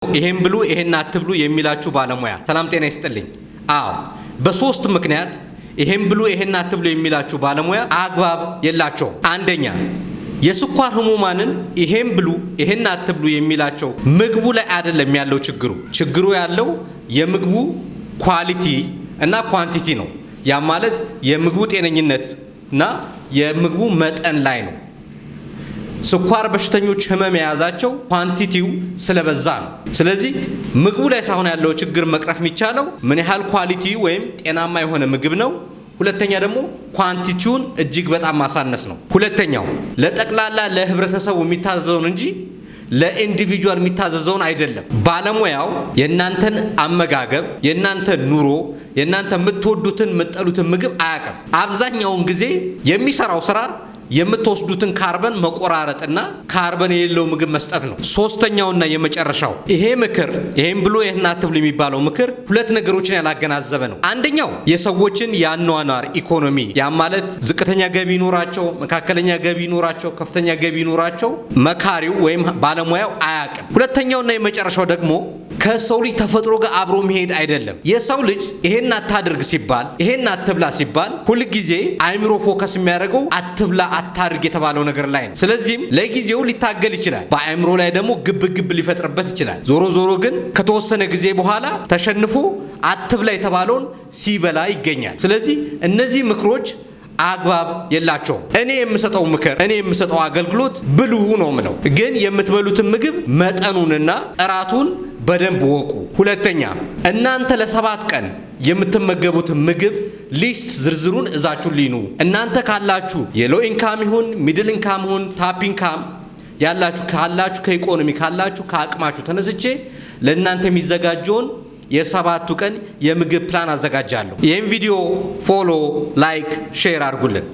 ይሄን ብሉ ይሄን አትብሉ የሚላችሁ ባለሙያ ሰላም ጤና ይስጥልኝ። አዎ በሶስት ምክንያት ይሄን ብሉ ይሄን አትብሉ የሚላችሁ ባለሙያ አግባብ የላቸውም። አንደኛ የስኳር ህሙማንን ይሄን ብሉ ይሄን አትብሉ የሚላቸው ምግቡ ላይ አይደለም ያለው ችግሩ ያለው የምግቡ ኳሊቲ እና ኳንቲቲ ነው። ያ ማለት የምግቡ ጤነኝነት እና የምግቡ መጠን ላይ ነው። ስኳር በሽተኞች ህመም የያዛቸው ኳንቲቲው ስለበዛ ነው። ስለዚህ ምግቡ ላይ ሳይሆን ያለው ችግር መቅረፍ የሚቻለው ምን ያህል ኳሊቲ ወይም ጤናማ የሆነ ምግብ ነው። ሁለተኛ ደግሞ ኳንቲቲውን እጅግ በጣም ማሳነስ ነው። ሁለተኛው ለጠቅላላ ለህብረተሰቡ የሚታዘዘውን እንጂ ለኢንዲቪጁዋል የሚታዘዘውን አይደለም። ባለሙያው የእናንተን አመጋገብ፣ የእናንተን ኑሮ፣ የእናንተ የምትወዱትን የምትጠሉትን ምግብ አያውቅም። አብዛኛውን ጊዜ የሚሰራው ስራ የምትወስዱትን ካርበን መቆራረጥና ካርበን የሌለው ምግብ መስጠት ነው። ሶስተኛውና የመጨረሻው ይሄ ምክር ይሄን ብሎ ይሄን አትብሉ የሚባለው ምክር ሁለት ነገሮችን ያላገናዘበ ነው። አንደኛው የሰዎችን የአኗኗር ኢኮኖሚ ያ ማለት ዝቅተኛ ገቢ ይኖራቸው፣ መካከለኛ ገቢ ይኖራቸው፣ ከፍተኛ ገቢ ይኖራቸው መካሪው ወይም ባለሙያው አያውቅም። ሁለተኛውና የመጨረሻው ደግሞ ከሰው ልጅ ተፈጥሮ ጋር አብሮ መሄድ አይደለም። የሰው ልጅ ይሄን አታድርግ ሲባል ይሄን አትብላ ሲባል ሁል ጊዜ አይምሮ ፎከስ የሚያደርገው አትብላ አታድርግ የተባለው ነገር ላይ ነው። ስለዚህም ለጊዜው ሊታገል ይችላል፣ በአይምሮ ላይ ደግሞ ግብ ሊፈጥርበት ይችላል። ዞሮ ግን ከተወሰነ ጊዜ በኋላ ተሸንፎ አትብላ የተባለውን ሲበላ ይገኛል። ስለዚህ እነዚህ ምክሮች አግባብ የላቸውም። እኔ የምሰጠው ምክር እኔ የምሰጠው አገልግሎት ብሉ ነው ምለው፣ ግን የምትበሉትን ምግብ መጠኑንና ጥራቱን በደንብ ወቁ። ሁለተኛ እናንተ ለ7 ቀን የምትመገቡት ምግብ ሊስት ዝርዝሩን እዛችሁ ሊኑ። እናንተ ካላችሁ የሎ ኢንካም ይሁን ሚድል ኢንካም ይሁን ታፕ ኢንካም ካላችሁ ከኢኮኖሚ ካላችሁ ከአቅማችሁ ተነስቼ ለእናንተ የሚዘጋጀውን የ7ቱ ቀን የምግብ ፕላን አዘጋጃለሁ። ይህን ቪዲዮ ፎሎ፣ ላይክ፣ ሼር አድርጉልን።